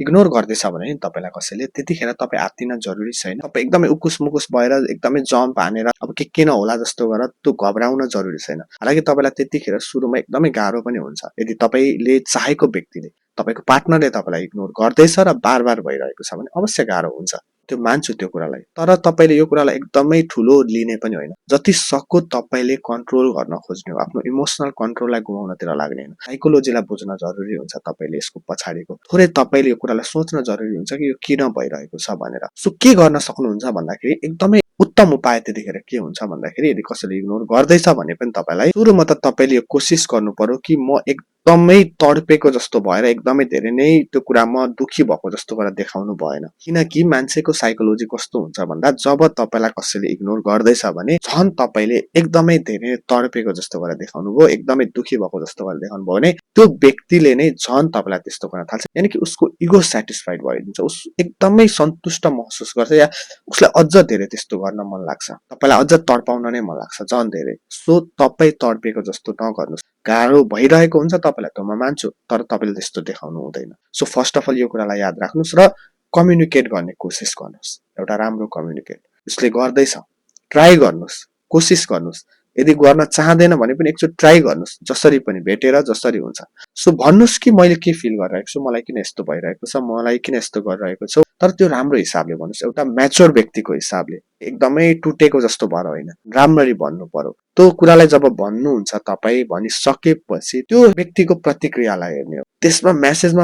Ignore गर्दैछ भने नि तपाईलाई कसैले त्यतिखेर तपाईँ आत्तिन जरुरी छैन। तपाईँ एकदमै उकुस मुकुस भएर एकदमै जम्प हानेर अब के नहोला जस्तो गरेर त्यो घबराउन जरुरी छैन। हालाकि तपाईलाई त्यतिखेर सुरुमा एकदमै गाह्रो पनि हुन्छ यदि तपाईले चाहेको व्यक्तिले तपाईको पार्टनरले तपाईलाई इग्नोर गर्दैछ र बार भइरहेको छ भने अवश्य गाह्रो हुन्छ। त्यो मान्छु त्यो कुरालाई, तर तपाईले यो कुरालाई एकदमै ठुलो लिने पनि होइन। जति सक्दो तपाईले कन्ट्रोल गर्न खोज्नु, आफ्नो इमोसनल कन्ट्रोललाई गुमाउनतिर लाग्ने होइन। साइकोलोजीलाई बुझ्न जरुरी हुन्छ तपाईले यसको पछाडिको। थोरै तपाईले यो कुरालाई सोच्न जरुरी हुन्छ कि यो किन भइरहेको छ भनेर। सो के गर्न सक्नुहुन्छ भन्दाखेरि एकदमै उत्तम उपाय त्यतिखेर के हुन्छ भन्दाखेरि यदि कसैले इग्नोर गर्दैछ भने पनि तपाईलाई सुरुमा त तपाईले यो कोसिस गर्नु पर्यो कि म एकदमै तडपेको जस्तो भएर एकदमै धेरै नै त्यो कुरामा दुखी भएको जस्तो गरेर देखाउनु भएन। किनकि मान्छेको साइकोलोजी कस्तो हुन्छ भन्दा जब तपाईलाई कसैले इग्नोर गर्दैछ भने झन् तपाईले एकदमै धेरै तडपेको जस्तो गरेर देखाउनु भयो, एकदमै दुखी भएको जस्तो गरेर देखाउनु भयो भने त्यो व्यक्तिले नै झन् तपाईलाई त्यस्तो गर्न थाल्छ। यानी कि उसको इगो सेटिस्फाइड भइदिन्छ, उस एकदमै सन्तुष्ट महसुस गर्छ या उसलाई अझ धेरै त्यस्तो गर्न मन लाग्छ, तपाईलाई अझ तडपाउन नै मन लाग्छ झन् धेरै। सो तपाई तडपेको जस्तो नगर्नुस्। गाह्रो भइरहेको हुन्छ तपाईलाई त म मान्छु, तर तपाईले त्यस्तो देखाउनु हुँदैन। सो फर्स्ट अफ अल यो कुरालाई याद राख्नुस् र कम्युनिकेट गर्ने कोसिस गर्नुस्। एउटा राम्रो कम्युनिकेट उसले गर्दैछ ट्राई गर्नुस्, कोसिस गर्नुस्। यदि गर्न चाहदैन भने पनि एकचोटि ट्राई गर्नुस्, जसरी पनि भेटेर जसरी हुन्छ। सो भन्नुस् कि मैले के फिल गरिरहेको छु, मलाई किन यस्तो भइरहेको छ, मलाई किन यस्तो गरिरहेको छु, तर त्यो राम्रो हिसाबले भन्नुस्, एउटा म्याच्योर व्यक्तिको हिसाबले, एकदमै टुटेको जस्तो भएर होइन, राम्ररी भन्नु पर्यो। त्यो कुरालाई जब भन्नुहुन्छ तपाईँ भनिसकेपछि त्यो व्यक्तिको प्रतिक्रियालाई हेर्ने हो। त्यसमा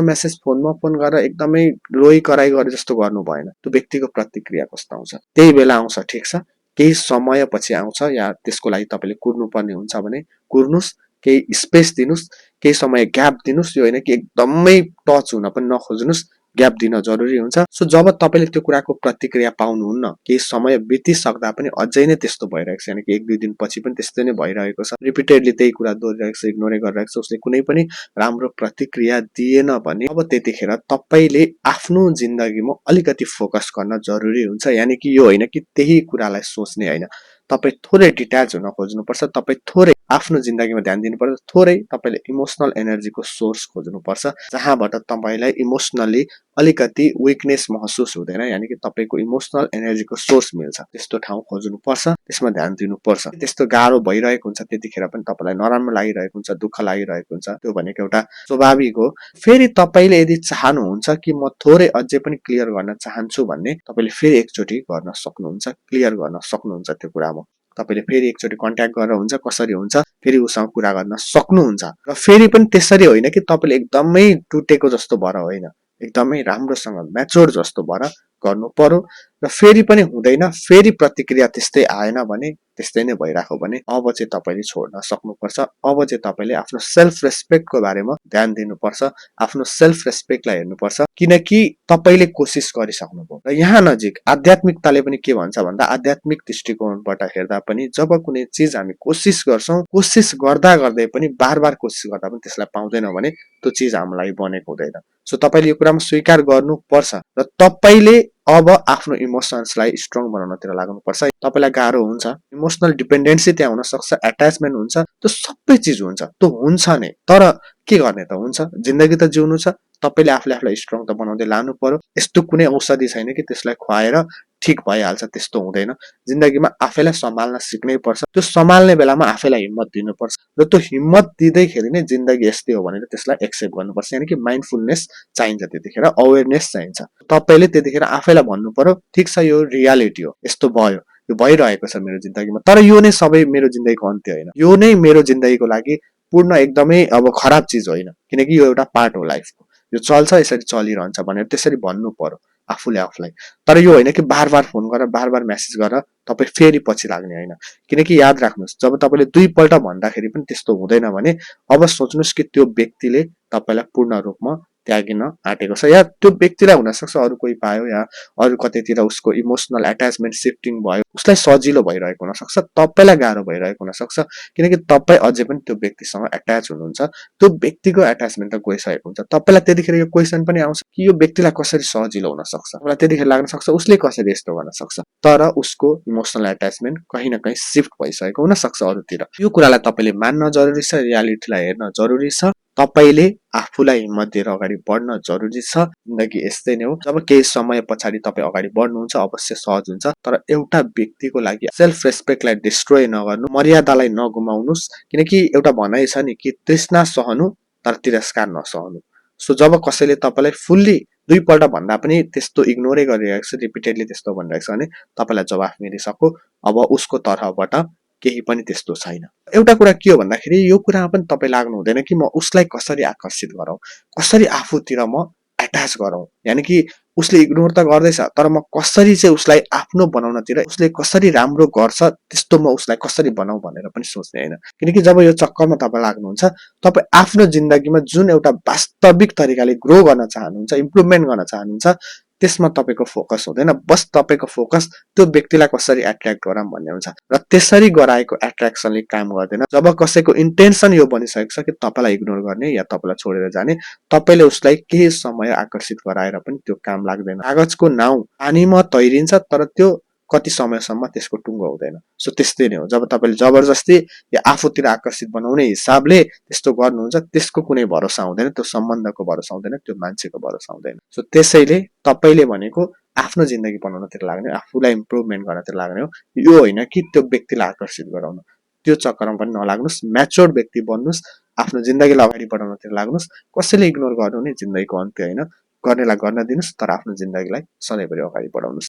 मेसेज फोनमा फोन गरेर एकदमै रोइ कराइ गरे जस्तो गर्नु भएन। त्यो व्यक्तिको प्रतिक्रिया कस्तो आउँछ त्यही बेला आउँछ, ठिक छ। केही समय पछि आउँछ या त्यसको लागि तपाईले कुर्नु पर्ने हुन्छ भने कुर्नुस्, केही स्पेस दिनुस्, केही समय ग्याप दिनुस्। यो होइन कि एकदमै टच हुन पनि नखोज्नुस्, ग्याप दिन जरुरी हुन्छ। सो जब तपाईले त्यो कुराको प्रतिक्रिया पाउनुहुन्न, केही समय बितिसक्दा पनि अझै नै त्यस्तो भइरहेको छ, यानी कि 1-2 दिन पछि पनि त्यस्तै नै भइरहेको छ, रिपिटेडली त्यही कुरा दोहोरिरहेको छ, इग्नोरै गरिरहेको छ, उसले कुनै पनि राम्रो प्रतिक्रिया दिएन भने अब त्यतिखेर तपाईले आफ्नो जिन्दगीमा अलिकति फोकस गर्न जरुरी हुन्छ। यानी कि यो होइन कि त्यही कुरालाई सोच्ने होइन, तपाई थोरै डिट्याच हुन खोज्नुपर्छ, तपाई थोरै आफ्नो जिन्दगीमा ध्यान दिनुपर्छ, थोरै तपाईले इमोसनल एनर्जीको सोर्स खोज्नुपर्छ जहाँबाट तपाईलाई इमोसनली अलिकति विकनेस महसुस हुँदैन। यानी कि तपाईको इमोसनल एनर्जीको सोर्स मिल्छ, त्यस्तो ठाउँ खोज्नुपर्छ, त्यसमा ध्यान दिनुपर्छ। त्यस्तो गाह्रो भइरहेको हुन्छ त्यतिखेर पनि तपाईलाई नराम्रो लागिरहेको हुन्छ, दुःख लागिरहेको हुन्छ, त्यो भनेको एउटा स्वाभाविक हो। फेरि तपाईले यदि चाहनुहुन्छ कि म थोरै अझै पनि क्लियर गर्न चाहन्छु भन्ने तपाईले फेरि एकचोटि गर्न सक्नुहुन्छ, क्लियर गर्न सक्नुहुन्छ। त्यो कुरामा तपाईले फेरि एकचोटि कन्ट्याक्ट गरेर हुन्छ, कसरी हुन्छ फेरि उसँग कुरा गर्न सक्नुहुन्छ। र फेरि पनि त्यसरी होइन कि तपाईले एकदमै टुटेको जस्तो भएर होइन, एकदमै राम्रोसँग म्याच्योर जस्तो भएर गर्नु पर्यो। र फेरि पनि हुँदैन, फेरि प्रतिक्रिया त्यस्तै आएन भने, त्यस्तै नै भइराख्यो भने अब चाहिँ तपाईले छोड्न सक्नुपर्छ। अब चाहिँ तपाईले आफ्नो सेल्फ रेस्पेक्टको बारेमा ध्यान दिनुपर्छ, आफ्नो सेल्फ रेस्पेक्टलाई हेर्नुपर्छ, किनकि तपाईले कोसिस गरिसक्नुभयो। र यहाँ नजिक आध्यात्मिकताले पनि के भन्छ भन्दा आध्यात्मिक दृष्टिकोणबाट हेर्दा पनि जब कुनै चिज हामी कोसिस गर्छौं, कोसिस गर्दा गर्दै पनि बार कोसिस गर्दा पनि त्यसलाई पाउँदैनौं भने त्यो चिज हामीलाई बनेको हुँदैन। सो तपाईले यो कुरामा स्वीकार गर्नुपर्छ र तपाईले अब आफ्नो इमोसन्सलाई स्ट्रङ बनाउनतिर लाग्नुपर्छ। तपाईलाई गाह्रो हुन्छ, इमोसनल डिपेन्डेन्सी त्यहाँ हुन सक्छ, अट्याचमेन्ट हुन्छ, त्यो सबै चिज हुन्छ, त्यो हुन्छ नै। तर के गर्ने त हुन्छ, जिन्दगी त जिउनु छ, तपाईले आफूलाई स्ट्रङ त बनाउँदै लानु पर्यो। यस्तो कुनै औषधि छैन कि त्यसलाई खुवाएर ठीक भइहाल्छ, त्यस्तो हुँदैन। जिन्दगीमा आफैलाई सम्हाल्न सिक्नै पर्छ, त्यो सम्हाल्ने बेलामा आफैलाई हिम्मत दिनुपर्छ र त्यो हिम्मत दिँदैखेरि नै जिन्दगी यस्तै हो भनेर त्यसलाई एक्सेप्ट गर्नुपर्छ। यानी कि माइन्डफुलनेस चाहिन्छ, त्यतिखेर अवेरनेस चाहिन्छ। तपाईले त्यतिखेर आफैलाई भन्नु पर्यो, ठिक छ यो रियालिटी हो, यस्तो भयो, यो भइरहेको छ मेरो जिन्दगीमा, तर यो नै सबै मेरो जिन्दगीको अन्त्य होइन, यो नै मेरो जिन्दगीको लागि पूर्ण एकदमै अब खराब चिज होइन, किनकि यो एउटा पार्ट हो लाइफको, यो चल्छ, यसरी चलिरहन्छ भनेर त्यसरी भन्नु पर्यो आफूले आफूलाई। तर यो होइन कि बार फोन गरेर बार मेसेज गरेर तपाई फेरि पछि लाग्ने होइन। किनकि याद राख्नुस्, जब तपाईले 2 पल्ट भन्दाखेरि पनि त्यस्तो हुँदैन भने अब सोच्नुस् कि त्यो व्यक्तिले तपाईलाई पूर्ण रूपमा त्यागिन आँटेको छ, या त्यो व्यक्तिलाई हुन सक्छ अरु कोही पायो या अरु कतैतिर उसको इमोसनल अट्याचमेन्ट शिफ्टिङ भयो, उसलाई सजिलो भइरहेको हुन सक्छ, तपाईलाई गाह्रो भइरहेको हुन सक्छ, किनकि तपाई अझै पनि त्यो व्यक्तिसँग अट्याच हुनुहुन्छ, त्यो व्यक्तिको अट्याचमेन्ट त गइसकेको हुन्छ। तपाईलाई त्यतिखेर यो क्वेशन पनि आउँछ कि यो व्यक्तिलाई कसरी सजिलो हुन सक्छ, मलाई त्यतिखेर लाग्न सक्छ उसले कसरी यस्तो गर्न सक्छ, तर उसको इमोसनल अट्याचमेन्ट कहीं न कहीं शिफ्ट भइसकेको हुन सक्छ अरुतिर। यो कुरालाई तपाईले मान्न जरुरी छ, रियालिटीलाई हेर्न जरुरी छ, तपाईले आफूलाई हिम्मत दिएर अगाडि बढ्न जरुरी छ। जिन्दगी यस्तै नै हो, जब केही समय पछाडि तपाईँ अगाडि बढ्नुहुन्छ अवश्य सहज हुन्छ, तर एउटा व्यक्तिको लागि सेल्फ रेस्पेक्टलाई डिस्ट्रोय नगर्नु, मर्यादालाई नगुमाउनुस्, किनकि एउटा भनाइ छ नि कि तृष्णा सहनु तर तिरस्कार नसहनु। सो जब कसैले तपाईलाई फुल्ली दुईपल्ट भन्दा पनि त्यस्तो इग्नोरै गरिरहेको छ, रिपिटेडली त्यस्तो भनिरहेको छ भने तपाईलाई जवाफ मिलिसक्यो, अब उसको तर्फबाट केही पनि त्यस्तो छैन। एउटा कुरा के हो भन्दाखेरि यो कुरामा पनि तपाईँ लाग्नु हुँदैन कि म उसलाई कसरी आकर्षित गरौँ, कसरी आफूतिर म एट्याच गरौँ, यानि कि उसले इग्नोर त गर्दैछ तर म कसरी चाहिँ उसलाई आफ्नो बनाउनतिर, उसले कसरी राम्रो गर्छ त्यस्तो म उसलाई कसरी बनाऊ भनेर पनि सोच्ने होइन। किनकि जब यो चक्करमा तपाईँ लाग्नुहुन्छ, तपाईँ आफ्नो जिन्दगीमा जुन एउटा वास्तविक तरिकाले ग्रो गर्न चाहनुहुन्छ, इम्प्रुभमेन्ट गर्न चाहनुहुन्छ, त्यसमा तपाईको फोकस हुँदैन, बस तपाईको फोकस त्यो व्यक्तिलाई कसरी एट्र्याक्ट गराउँ भन्ने हुन्छ र त्यसरी गराएको एट्र्याक्सनले काम गर्दैन। जब कसैको इन्टेन्सन यो बनिसकेको छ कि तपाईलाई इग्नोर गर्ने या तपाईलाई छोडेर जाने, तपाईले उसलाई केही समय आकर्षित गराएर पनि त्यो काम लाग्दैन। कागजको नाउ पानीमा तैरिन्छ तर त्यो कति समयसम्म त्यसको टुङ्गो हुँदैन। सो त्यस्तै नै हो, जब तपाईले जबरजस्ती या आफूतिर आकर्षित बनाउने हिसाबले त्यस्तो गर्नुहुन्छ, त्यसको कुनै भरोसा हुँदैन, त्यो सम्बन्धको भरोसा हुँदैन, त्यो मान्छेको भरोसा हुँदैन। सो त्यसैले तपाईले भनेको आफ्नो जिन्दगी बनाउनतिर लाग्ने, आफूलाई इम्प्रुभमेन्ट गर्नतिर लाग्ने हो, यो होइन कि त्यो व्यक्तिलाई आकर्षित गराउन। त्यो चक्करमा पनि नलाग्नुस्, म्याच्योर्ड व्यक्ति बन्नुस्, आफ्नो जिन्दगीलाई अगाडि बढाउनतिर लाग्नुस्। कसैले इग्नोर गर्नु नि जिन्दगीको अन्त्य होइन, गर्नेलाई गर्न दिनुस् तर आफ्नो जिन्दगीलाई सधैँभरि अगाडि बढाउनुस्।